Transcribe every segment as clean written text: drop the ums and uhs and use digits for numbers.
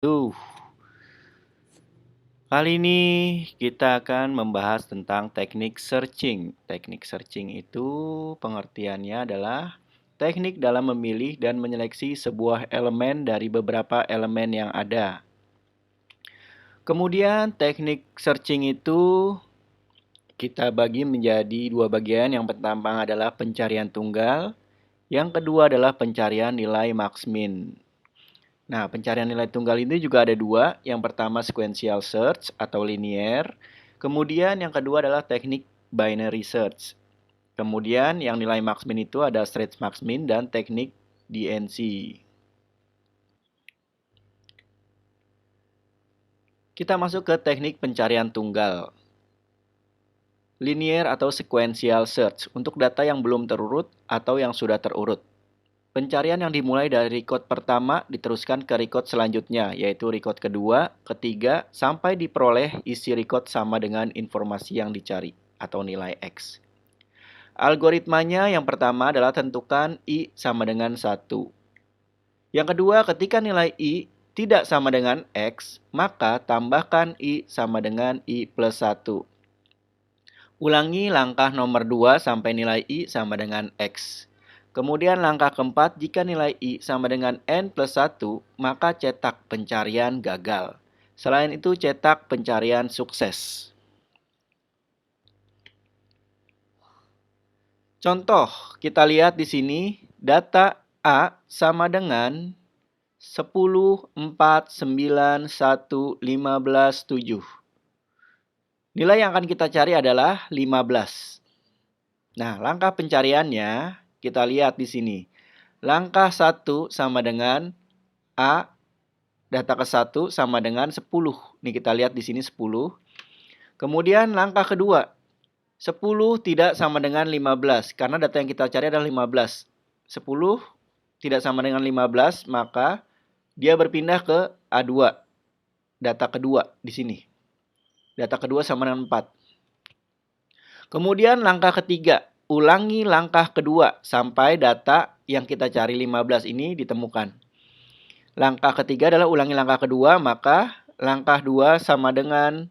Tuh, kali ini kita akan membahas tentang teknik searching. Teknik searching itu pengertiannya adalah teknik dalam memilih dan menyeleksi sebuah elemen dari beberapa elemen yang ada. Kemudian teknik searching itu kita bagi menjadi dua bagian. Yang pertama adalah pencarian tunggal, yang kedua adalah pencarian nilai max-min. Nah, pencarian nilai tunggal ini juga ada dua. Yang pertama sequential search atau linear. Kemudian yang kedua adalah teknik binary search. Kemudian yang nilai max-min itu ada stretch max-min dan teknik DNC. Kita masuk ke teknik pencarian tunggal. Linear atau sequential search untuk data yang belum terurut atau yang sudah terurut. Pencarian yang dimulai dari record pertama diteruskan ke record selanjutnya, yaitu record kedua, ketiga, sampai diperoleh isi record sama dengan informasi yang dicari, atau nilai X. Algoritmanya yang pertama adalah tentukan I sama dengan 1. Yang kedua, ketika nilai I tidak sama dengan X, maka tambahkan I sama dengan I plus 1. Ulangi langkah nomor 2 sampai nilai I sama dengan X. Kemudian langkah keempat, jika nilai I sama dengan N plus 1, maka cetak pencarian gagal. Selain itu, cetak pencarian sukses. Contoh, kita lihat di sini, data A sama dengan 10, 4, 9, 1, 15, 7. Nilai yang akan kita cari adalah 15. Nah, langkah pencariannya kita lihat di sini. Langkah 1 sama dengan A, data ke-1 sama dengan 10. Nih kita lihat di sini 10. Kemudian langkah kedua, 10 tidak sama dengan 15. Karena data yang kita cari adalah 15. 10 tidak sama dengan 15, maka dia berpindah ke A2. Data kedua di sini. Data kedua sama dengan 4. Kemudian langkah ketiga, ulangi langkah kedua sampai data yang kita cari 15 ini ditemukan. Langkah ketiga adalah ulangi langkah kedua, maka langkah 2 sama dengan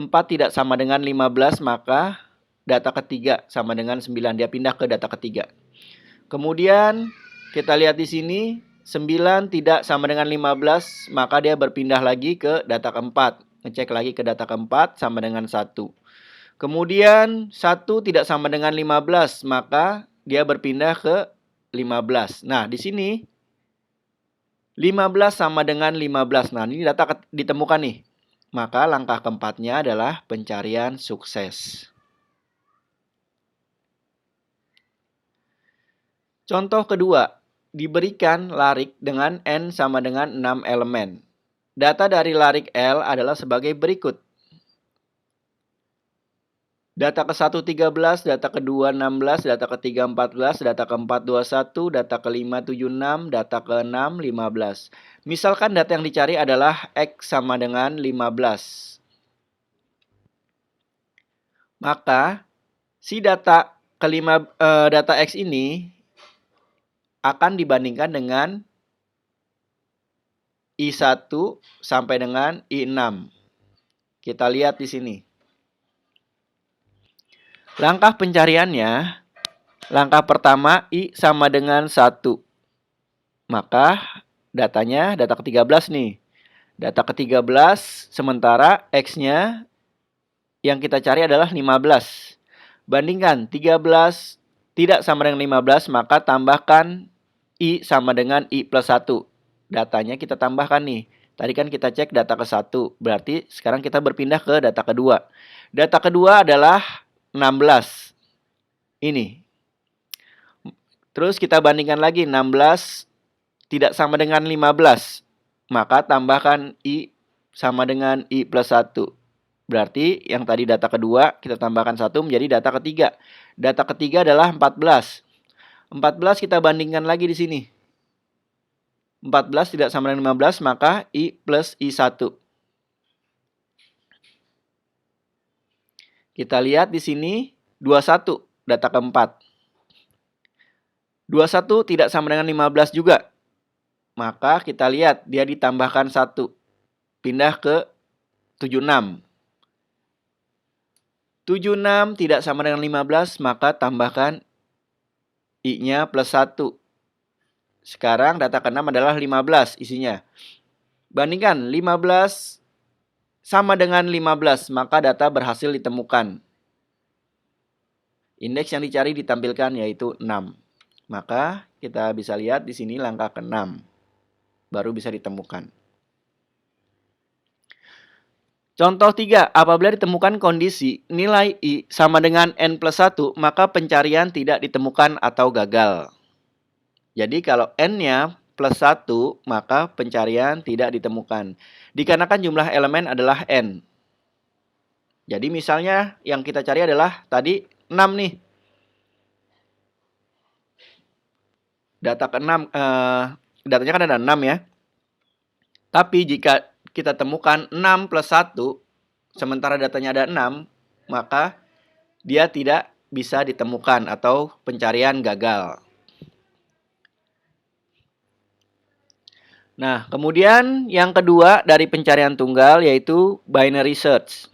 4 tidak sama dengan 15, maka data ketiga sama dengan 9. Dia pindah ke data ketiga. Kemudian kita lihat di sini 9 tidak sama dengan 15, maka dia berpindah lagi ke data keempat. Ngecek lagi ke data keempat sama dengan 1. Kemudian 1 tidak sama dengan 15, maka dia berpindah ke 15. Nah, di sini 15 sama dengan 15. Nah, ini data ditemukan nih. Maka langkah keempatnya adalah pencarian sukses. Contoh kedua, diberikan larik dengan N sama dengan 6 elemen. Data dari larik L adalah sebagai berikut. Data ke-1 13, data ke-2 16, data ke-3 14, data ke-4 21, data ke-5 76, data ke-6 15. Misalkan data yang dicari adalah X sama dengan 15. Maka si data data X ini akan dibandingkan dengan I1 sampai dengan I6. Kita lihat di sini. Langkah pencariannya, langkah pertama I sama dengan 1. Maka datanya data ke-13 nih. Data ke-13 sementara X-nya yang kita cari adalah 15. Bandingkan 13 tidak sama dengan 15, maka tambahkan I sama dengan I plus 1. Datanya kita tambahkan nih. Tadi kan kita cek data ke-1. Berarti sekarang kita berpindah ke data kedua. Data kedua adalah 16. Ini. Terus kita bandingkan lagi 16 tidak sama dengan 15. Maka tambahkan I sama dengan I plus 1. Berarti yang tadi data kedua kita tambahkan 1 menjadi data ketiga. Data ketiga adalah 14. 14 kita bandingkan lagi di sini. 14 tidak sama dengan 15, maka I plus I1. Kita lihat di sini 21, data keempat. 21 tidak sama dengan 15 juga. maka kita lihat dia ditambahkan 1. Pindah ke 76. 76 tidak sama dengan 15, maka tambahkan I-nya plus 1. Sekarang data ke-6 adalah 15 isinya. Bandingkan 15 sama dengan 15, maka data berhasil ditemukan. Indeks yang dicari ditampilkan yaitu 6. Maka kita bisa lihat di sini langkah ke-6 baru bisa ditemukan. Contoh 3, apabila ditemukan kondisi nilai I sama dengan N plus 1, maka pencarian tidak ditemukan atau gagal. Jadi kalau N-nya plus 1, maka pencarian tidak ditemukan. Dikarenakan jumlah elemen adalah N. Jadi misalnya yang kita cari adalah tadi 6 nih. Data ke-6, datanya kan ada 6 ya. Tapi jika kita temukan 6 plus 1, sementara datanya ada 6, maka dia tidak bisa ditemukan atau pencarian gagal. Nah, kemudian yang kedua dari pencarian tunggal yaitu binary search.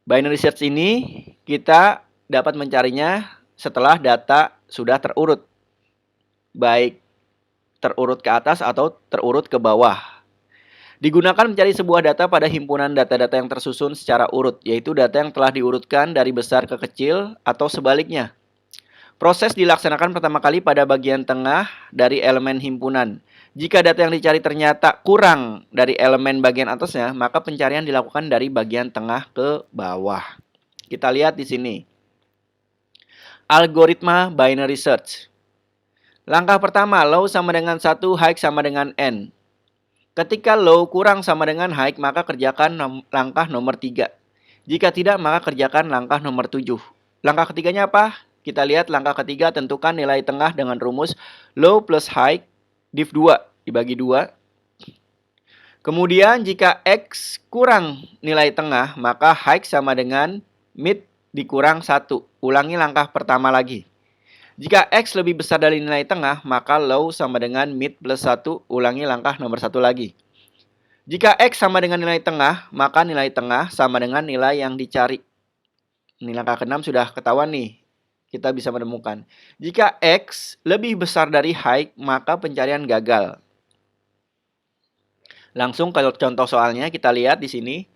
Binary search ini kita dapat mencarinya setelah data sudah terurut. Baik terurut ke atas atau terurut ke bawah. Digunakan mencari sebuah data pada himpunan data-data yang tersusun secara urut, yaitu data yang telah diurutkan dari besar ke kecil atau sebaliknya. Proses dilaksanakan pertama kali pada bagian tengah dari elemen himpunan. Jika data yang dicari ternyata kurang dari elemen bagian atasnya, maka pencarian dilakukan dari bagian tengah ke bawah. Kita lihat di sini. Algoritma binary search. Langkah pertama, low sama dengan 1, high sama dengan N. Ketika low kurang sama dengan high, maka kerjakan langkah nomor 3. Jika tidak, maka kerjakan langkah nomor 7. Langkah ketiganya apa? Kita lihat langkah ketiga, tentukan nilai tengah dengan rumus low plus high div 2 dibagi 2. Kemudian jika X kurang nilai tengah, maka high sama dengan mid dikurang 1. Ulangi langkah pertama lagi. Jika X lebih besar dari nilai tengah, maka low sama dengan mid plus 1. Ulangi langkah nomor 1 lagi. Jika X sama dengan nilai tengah, maka nilai tengah sama dengan nilai yang dicari. Ini langkah ke-6 sudah ketahuan nih. Kita bisa menemukan. Jika X lebih besar dari high, maka pencarian gagal. Langsung ke contoh soalnya, kita lihat di sini.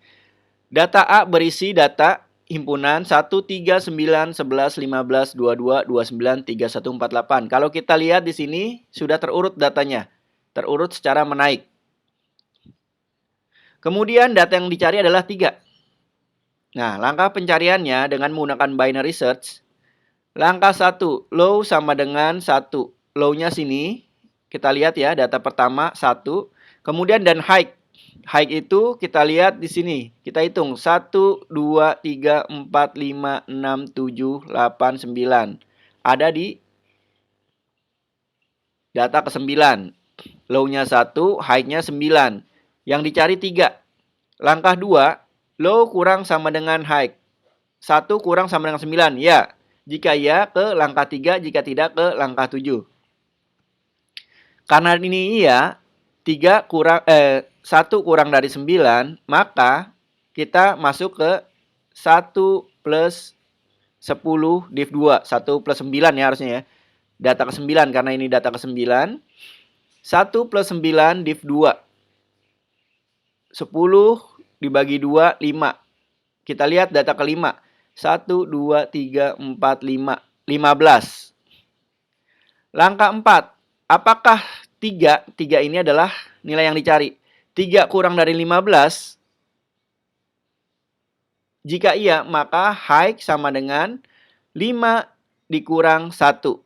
Data A berisi data himpunan 1, 3, 9, 11, 15, 22, 29, 31, 48. Kalau kita lihat di sini sudah terurut datanya. Terurut secara menaik. Kemudian data yang dicari adalah 3. Nah, langkah pencariannya dengan menggunakan binary search. Langkah 1, low sama dengan 1. Low-nya sini, kita lihat ya, data pertama 1. Kemudian dan high. High itu kita lihat di sini. Kita hitung 1, 2, 3, 4, 5, 6, 7, 8, 9. Ada di data ke-9. Low-nya 1, high-nya 9. Yang dicari 3. Langkah 2, low kurang sama dengan high. 1 kurang sama dengan 9. Ya. Jika ya, ke langkah 3. Jika tidak, ke langkah 7. Karena ini iya, 1 kurang dari 9, maka kita masuk ke 1 plus 10 div 2. 1 plus 9 ya harusnya ya. Data ke-9 karena ini data ke-9. 1 plus 9 div 2. 10 dibagi 2, 5. Kita lihat data ke-5. 1, 2, 3, 4, 5. 15. Langkah 4. Apakah 3 ini adalah nilai yang dicari? 3 kurang dari 15. Jika iya, maka high sama dengan 5 dikurang 1.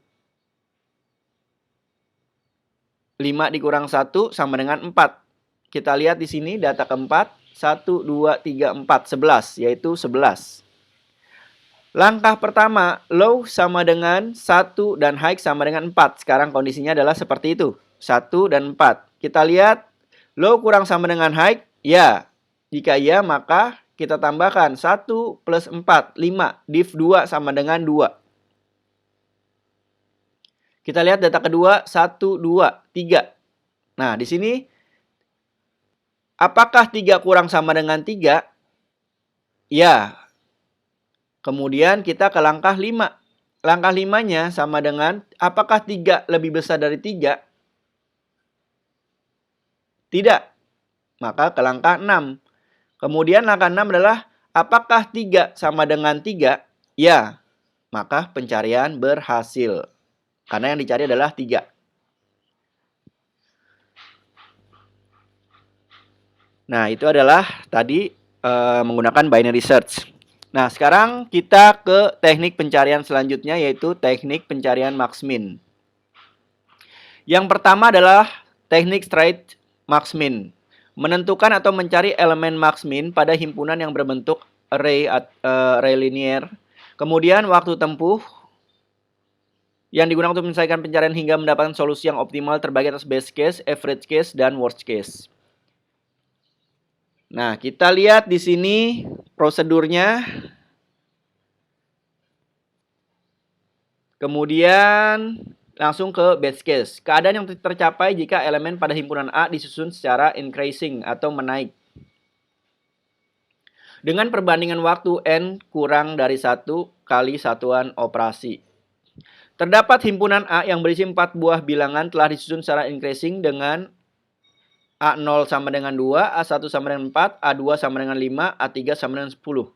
5 dikurang 1 sama dengan 4. Kita lihat di sini data keempat. 1, 2, 3, 4. 11, yaitu 11. Langkah pertama, low sama dengan 1 dan high sama dengan 4. Sekarang kondisinya adalah seperti itu. 1 dan 4. Kita lihat. Low kurang sama dengan high? Ya. Jika iya, maka kita tambahkan 1 plus 4, 5. Div 2 sama dengan 2. Kita lihat data kedua, 1, 2, 3. Nah, di sini apakah 3 kurang sama dengan 3? Ya. Kemudian kita ke langkah 5. Langkah 5-nya sama dengan apakah 3 lebih besar dari 3? Tidak. Maka ke langkah 6. Kemudian langkah 6 adalah apakah 3 sama dengan 3? Ya. Maka pencarian berhasil. Karena yang dicari adalah 3. Nah, itu adalah tadi menggunakan binary search. Nah, sekarang kita ke teknik pencarian selanjutnya, yaitu teknik pencarian max-min. Yang pertama adalah teknik straight max-min. Menentukan atau mencari elemen max-min pada himpunan yang berbentuk array linear. Kemudian waktu tempuh yang digunakan untuk menyelesaikan pencarian hingga mendapatkan solusi yang optimal terbagi atas best case, average case, dan worst case. Nah, kita lihat di sini prosedurnya. Kemudian langsung ke best case. Keadaan yang tercapai jika elemen pada himpunan A disusun secara increasing atau menaik. Dengan perbandingan waktu N kurang dari 1 kali satuan operasi. Terdapat himpunan A yang berisi 4 buah bilangan telah disusun secara increasing dengan A0 sama dengan 2, A1 sama dengan 4, A2 sama dengan 5, A3 sama dengan 10.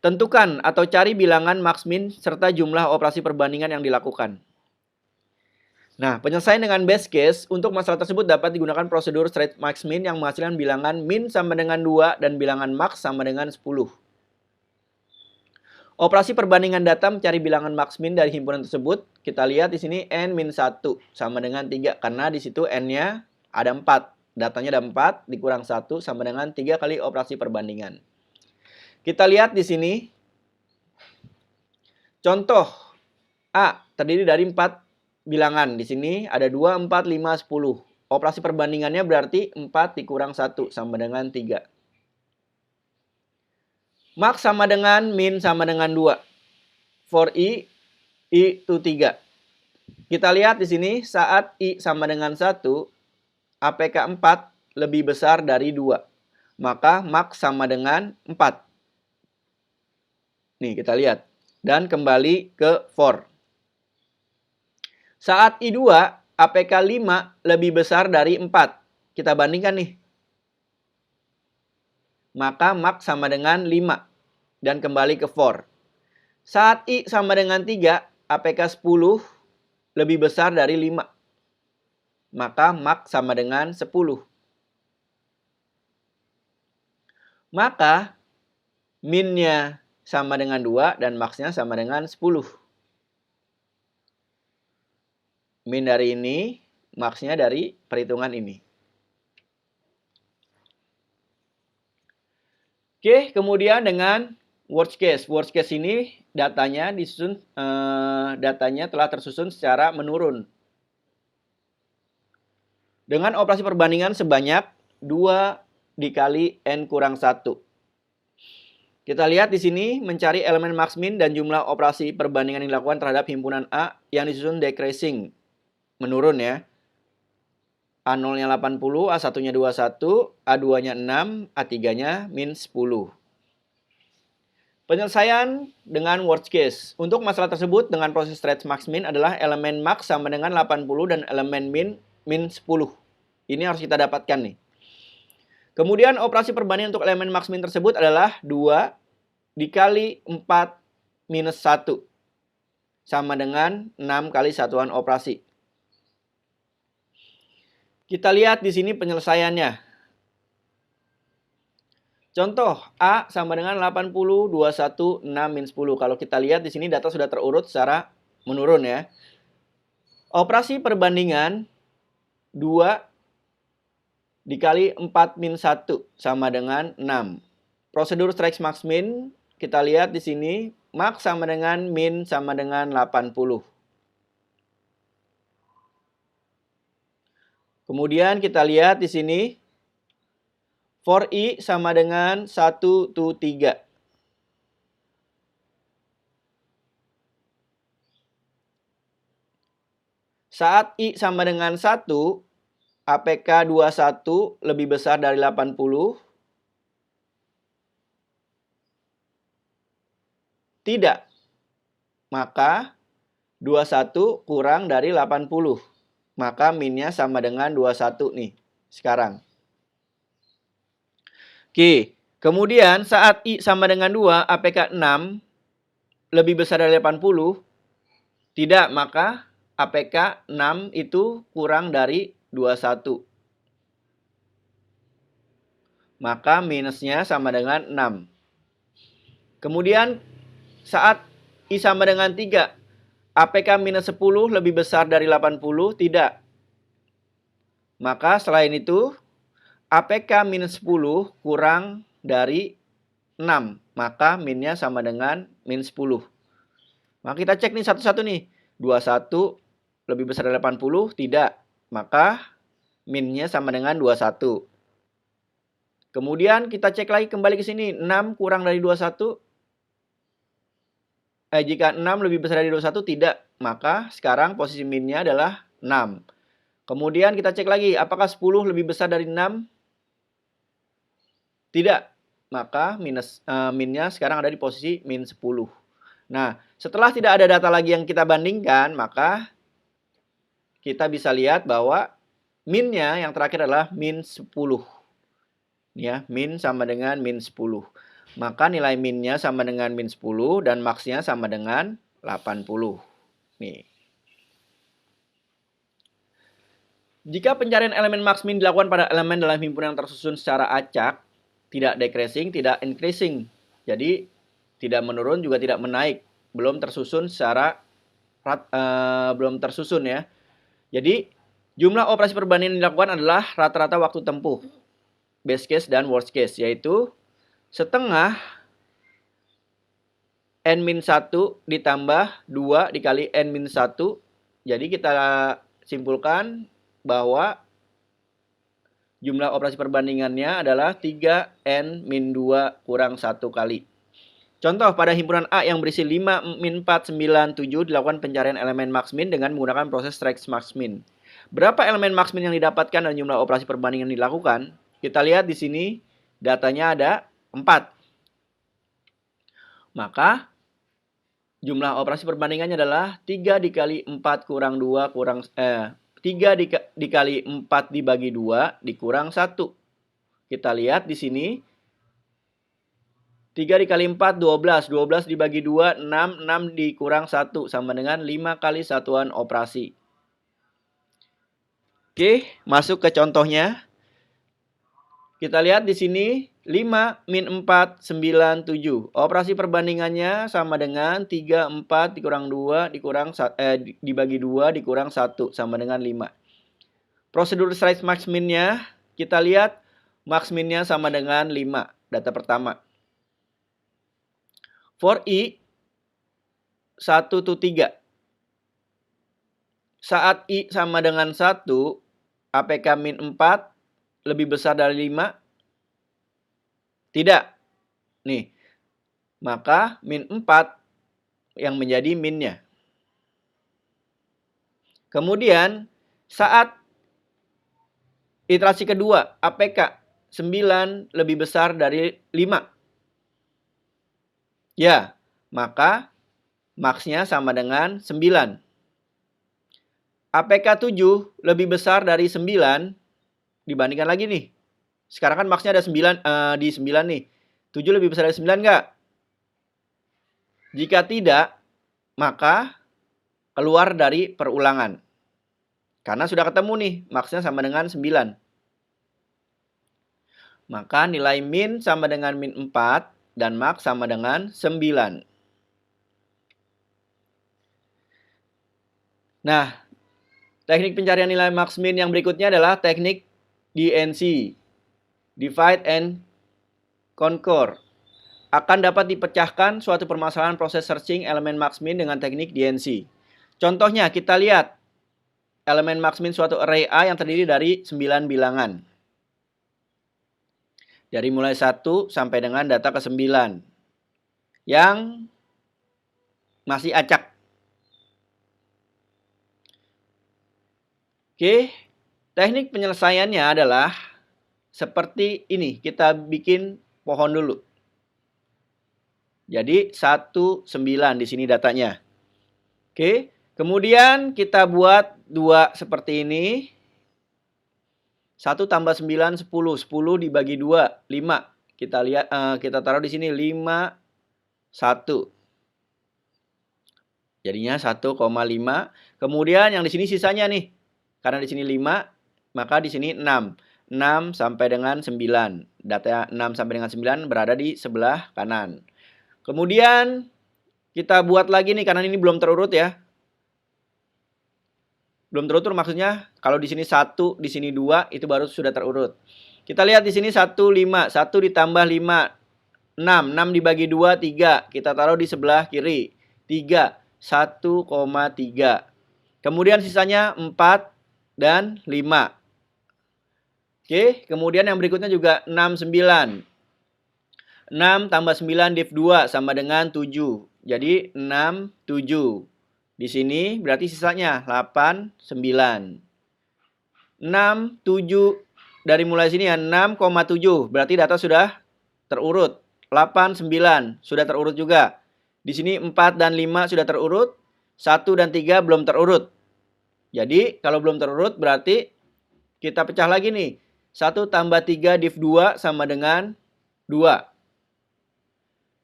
Tentukan atau cari bilangan max-min serta jumlah operasi perbandingan yang dilakukan. Nah, penyelesaian dengan best case untuk masalah tersebut dapat digunakan prosedur straight max-min yang menghasilkan bilangan min sama dengan 2 dan bilangan max sama dengan 10. Operasi perbandingan data mencari bilangan max-min dari himpunan tersebut. Kita lihat di sini n-1 sama dengan 3 karena di situ n-nya ada 4. Datanya ada 4 dikurang 1 sama dengan 3 kali operasi perbandingan. Kita lihat di sini. Contoh A terdiri dari 4 bilangan. Di sini ada 2, 4, 5, 10. Operasi perbandingannya berarti 4 dikurang 1 sama dengan 3. Max sama dengan min sama dengan 2. For I itu 3. Kita lihat di sini saat I sama dengan 1, APK 4 lebih besar dari 2. Maka max sama dengan 4. Nih kita lihat. Dan kembali ke for. Saat I2, APK 5 lebih besar dari 4. Kita bandingkan nih. Maka max sama dengan 5. Dan kembali ke for. Saat I sama dengan 3, APK 10 lebih besar dari 5. Maka max sama dengan 10. Maka minnya sama dengan 2 dan maxnya sama dengan 10. Min dari ini, maxnya dari perhitungan ini. Oke, kemudian dengan worst case. Worst case ini datanya telah tersusun secara menurun. Dengan operasi perbandingan sebanyak 2 dikali n kurang 1. Kita lihat di sini mencari elemen max-min dan jumlah operasi perbandingan yang dilakukan terhadap himpunan A yang disusun decreasing. Menurun ya. A0-nya 80, A1-nya 21, A2-nya 6, A3-nya min 10. Penyelesaian dengan worst case. Untuk masalah tersebut dengan proses stretch max-min adalah elemen max sama dengan 80 dan elemen min 10. Ini harus kita dapatkan nih. Kemudian operasi perbandingan untuk elemen max-min tersebut adalah 2 dikali 4 minus 1. Sama dengan 6 kali satuan operasi. Kita lihat di sini penyelesaiannya. Contoh, A sama dengan 80, 21, 6, min 10. Kalau kita lihat di sini data sudah terurut secara menurun ya. Operasi perbandingan 2 dikali 4 min 1 sama dengan 6. Prosedur stretch max min kita lihat di sini max sama dengan min sama dengan 80. Kemudian kita lihat di sini for I sama dengan 1 to 3. Saat I sama dengan 1, APK 21 lebih besar dari 80? Tidak. Maka 21 kurang dari 80. Maka minnya sama dengan 21 nih sekarang. Oke, kemudian saat I sama dengan 2, APK 6 lebih besar dari 80? Tidak, maka APK 6 itu kurang dari 21. Maka minusnya sama dengan 6. Kemudian saat I sama dengan 3, APK minus 10 lebih besar dari 80? Tidak. Maka selain itu, APK minus 10 kurang dari 6. Maka minnya sama dengan min 10. Maka kita cek nih satu-satu nih. 21 lebih besar dari 80? Tidak. Maka minnya sama dengan 21. Kemudian kita cek lagi kembali ke sini. 6 kurang dari 21. Jika 6 lebih besar dari 21, tidak. Maka sekarang posisi minnya adalah 6. Kemudian kita cek lagi. Apakah 10 lebih besar dari 6? Tidak. Maka minnya sekarang ada di posisi min 10. Nah, setelah tidak ada data lagi yang kita bandingkan, maka kita bisa lihat bahwa minnya yang terakhir adalah min 10. Ya, min sama dengan min 10. Maka nilai minnya sama dengan min 10 dan maksnya sama dengan 80. Nih. Jika pencarian elemen max min dilakukan pada elemen dalam himpunan yang tersusun secara acak, tidak decreasing, tidak increasing. Jadi tidak menurun juga tidak menaik, belum tersusun secara belum tersusun ya. Jadi jumlah operasi perbandingan yang dilakukan adalah rata-rata waktu tempuh, best case dan worst case, yaitu setengah n-1 ditambah 2 dikali n-1. Jadi kita simpulkan bahwa jumlah operasi perbandingannya adalah 3n-2 kurang 1 kali. Contoh, pada himpunan A yang berisi 5, min 4, 9, 7 dilakukan pencarian elemen max min dengan menggunakan proses trace max min. Berapa elemen max min yang didapatkan dan jumlah operasi perbandingan yang dilakukan? Kita lihat di sini datanya ada 4. Maka jumlah operasi perbandingannya adalah 3 dikali 4 kurang 2 kurang 3 dikali 4 dibagi 2 dikurang 1. Kita lihat di sini 3 dikali 4, 12. 12 dibagi 2, 6. 6 dikurang 1 sama dengan 5 kali satuan operasi. Oke, masuk ke contohnya. Kita lihat di sini 5 min 4, 9, 7. Operasi perbandingannya sama dengan 3, 4 dikurang 2 dikurang dibagi 2 dikurang 1 sama dengan 5. Prosedur slice max min-nya, kita lihat max min-nya sama dengan 5. Data pertama. For I 1 to 3. Saat I sama dengan 1, APK min 4 lebih besar dari 5? Tidak. Nih. Maka min 4 yang menjadi minnya. Kemudian saat iterasi kedua, APK 9 lebih besar dari 5. Ya, maka maksnya sama dengan 9. APK 7 lebih besar dari 9, dibandingkan lagi nih. Sekarang kan maksnya ada 9 di 9 nih. 7 lebih besar dari 9 enggak? Jika tidak, maka keluar dari perulangan. Karena sudah ketemu nih, maksnya sama dengan 9. Maka nilai min sama dengan min 4 dan max sama dengan 9. Nah, teknik pencarian nilai max min yang berikutnya adalah teknik DNC, divide and conquer. Akan dapat dipecahkan suatu permasalahan proses searching elemen max min dengan teknik DNC. Contohnya kita lihat elemen max min suatu array A yang terdiri dari 9 bilangan. Dari mulai 1 sampai dengan data ke-9. Yang masih acak. Oke. Teknik penyelesaiannya adalah seperti ini. Kita bikin pohon dulu. Jadi 19 di sini datanya. Oke, kemudian kita buat 2 seperti ini. 1 tambah 9, 10. 10 dibagi 2, 5. Kita lihat, kita taruh di sini 5, 1. Jadinya 1,5. Kemudian yang di sini sisanya nih. Karena di sini 5, maka di sini 6. 6 sampai dengan 9. Data 6 sampai dengan 9 berada di sebelah kanan. Kemudian kita buat lagi nih, karena ini belum terurut ya. Belum terurut maksudnya kalau di sini 1, di sini 2, itu baru sudah terurut. Kita lihat di sini 1, 5. 1 ditambah 5, 6. 6 dibagi 2, 3. Kita taruh di sebelah kiri. 3, 1,3. Kemudian sisanya 4 dan 5. Oke, kemudian yang berikutnya juga 6, 9. 6 tambah 9 div 2 sama dengan 7. Jadi 6, 7. Di sini berarti sisanya 8, 9. 6, 7. Dari mulai sini ya 6,7. Berarti data sudah terurut. 8, 9 sudah terurut juga. Di sini 4 dan 5 sudah terurut. 1 dan 3 belum terurut. Jadi kalau belum terurut berarti kita pecah lagi nih. 1 tambah 3 div 2 sama dengan 2.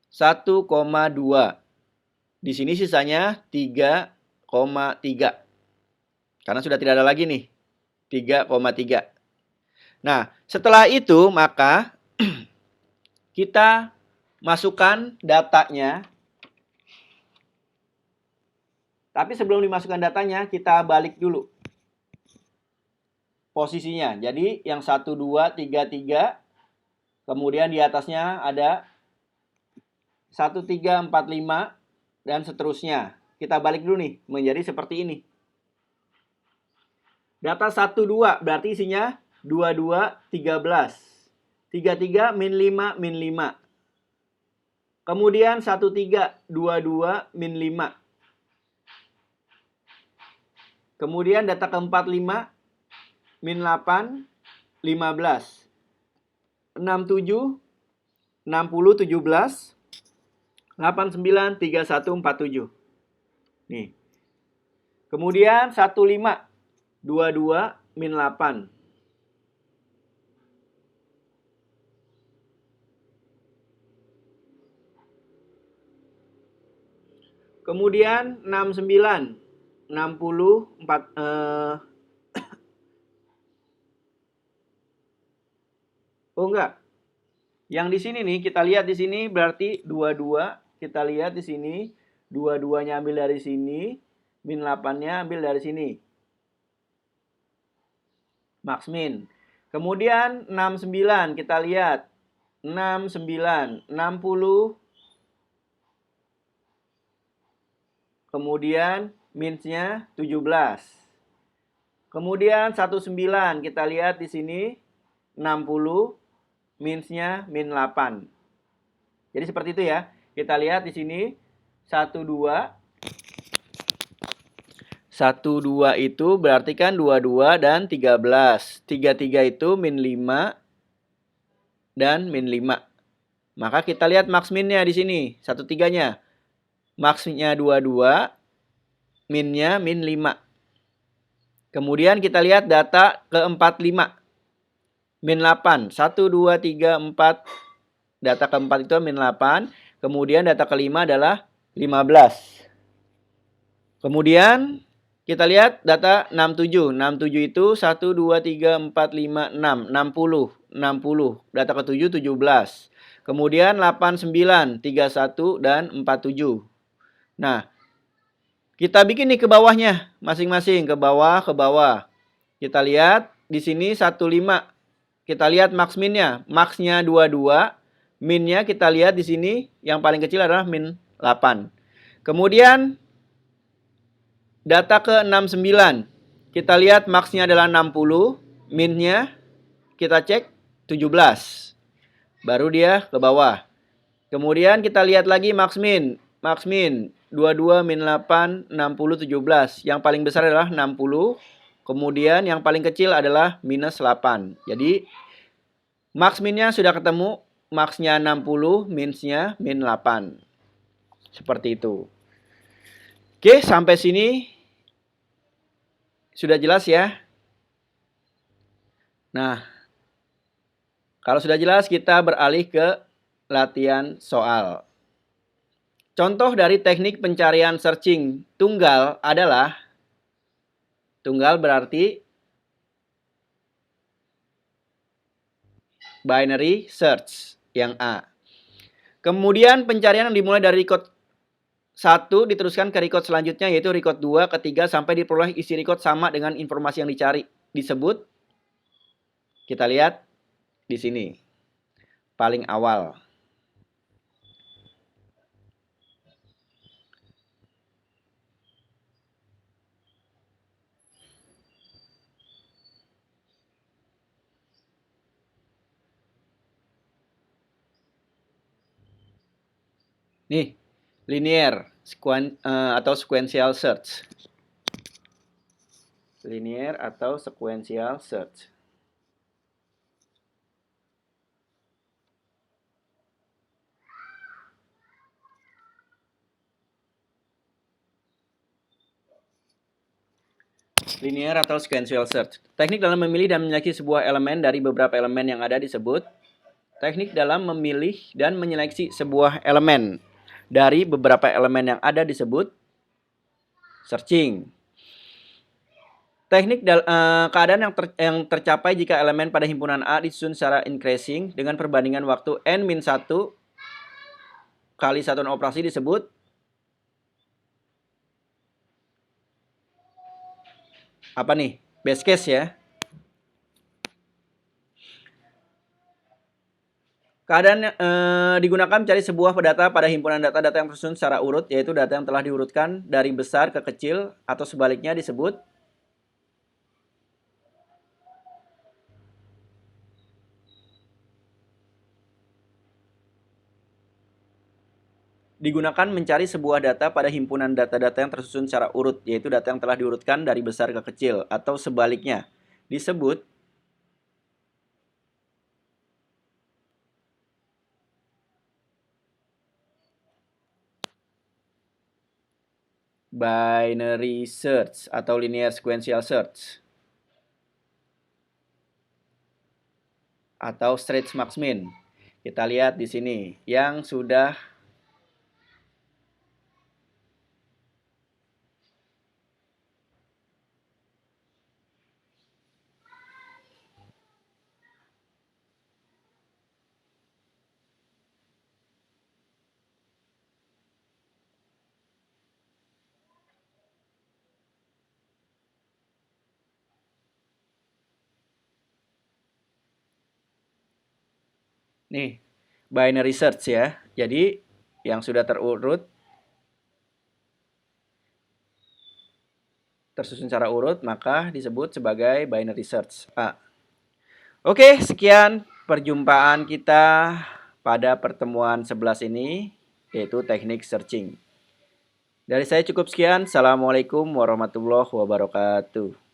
1,2. Di sini sisanya 3,3. Karena sudah tidak ada lagi nih. 3,3. Nah, setelah itu maka kita masukkan datanya. Tapi sebelum dimasukkan datanya, kita balik dulu posisinya. Jadi yang 1, 2, 3, 3. Kemudian di atasnya ada 1, 3, 4, 5, dan seterusnya. Kita balik dulu nih, menjadi seperti ini. Data 1, 2, berarti isinya 2, 2, 13. 3, 3, min 5, min 5. Kemudian 1, 3, 2, 2, min 5. Kemudian data keempat 5, min 8, 15. 6, 7, 60, 17. 89, 31, 47. Nih. Kemudian 15, 22, min 8. Kemudian 69, 60, 4, oh enggak. Yang di sini nih, kita lihat di sini berarti 22. Kita lihat di sini, 22-nya ambil dari sini, min 8-nya ambil dari sini. Max min. Kemudian 69, kita lihat. 69, 60. Kemudian min-nya 17. Kemudian 19, kita lihat di sini 60, min-nya min 8. Jadi seperti itu ya. Kita lihat di sini 1, 2. 1, 2 itu berarti kan 22 dan 13. 33 itu min 5 dan min 5. Maka kita lihat max minnya di sini, 1, 3-nya. Maxnya 22, minnya min 5. Kemudian kita lihat data keempat 5. Min 8. 1, 2, 3, 4. Data keempat itu min 8. Kemudian data kelima adalah 15. Kemudian kita lihat data 67. 67 itu 1, 2, 3, 4, 5, 6. 60. 60. Data ke-7, 17. Kemudian 89, 31, dan 47. Nah, kita bikin nih ke bawahnya. Masing-masing ke bawah, ke bawah. Kita lihat di sini 15. Kita lihat max minnya. Maxnya 22. Minnya kita lihat di sini yang paling kecil adalah min 8. Kemudian data ke 69. Kita lihat maxnya adalah 60. Minnya kita cek 17. Baru dia ke bawah. Kemudian kita lihat lagi max min. Max min 22 min 8 60 17. Yang paling besar adalah 60. Kemudian yang paling kecil adalah minus 8. Jadi max minnya sudah ketemu. Maxnya 60, minsnya min 8. Seperti itu. Oke, sampai sini sudah jelas ya. Nah, kalau sudah jelas kita beralih ke latihan soal. Contoh dari teknik pencarian searching tunggal adalah, tunggal berarti binary search yang A. Kemudian pencarian yang dimulai dari record 1 diteruskan ke record selanjutnya, yaitu record 2, ketiga, sampai diperoleh isi record sama dengan informasi yang dicari. Disebut, kita lihat di sini, paling awal. Nih, linear atau sequential search. Linear atau sequential search. Linear atau sequential search. Teknik dalam memilih dan menyeleksi sebuah elemen dari beberapa elemen yang ada disebut. Teknik dalam memilih dan menyeleksi sebuah elemen dari beberapa elemen yang ada disebut searching. Teknik keadaan yang tercapai jika elemen pada himpunan A disusun secara increasing dengan perbandingan waktu n-1 kali satuan operasi disebut apa nih? Base case ya. Keadaan digunakan mencari sebuah data pada himpunan data-data yang tersusun secara urut, yaitu data yang telah diurutkan dari besar ke kecil atau sebaliknya disebut digunakan mencari sebuah data pada himpunan data-data yang tersusun secara urut, yaitu data yang telah diurutkan dari besar ke kecil atau sebaliknya disebut binary search atau linear sequential search atau stretch max min. Kita lihat di sini yang sudah nih binary search ya. Jadi yang sudah terurut tersusun secara urut maka disebut sebagai binary search A. Oke, sekian perjumpaan kita pada pertemuan 11 ini, yaitu teknik searching. Dari saya cukup sekian. Assalamualaikum warahmatullahi wabarakatuh.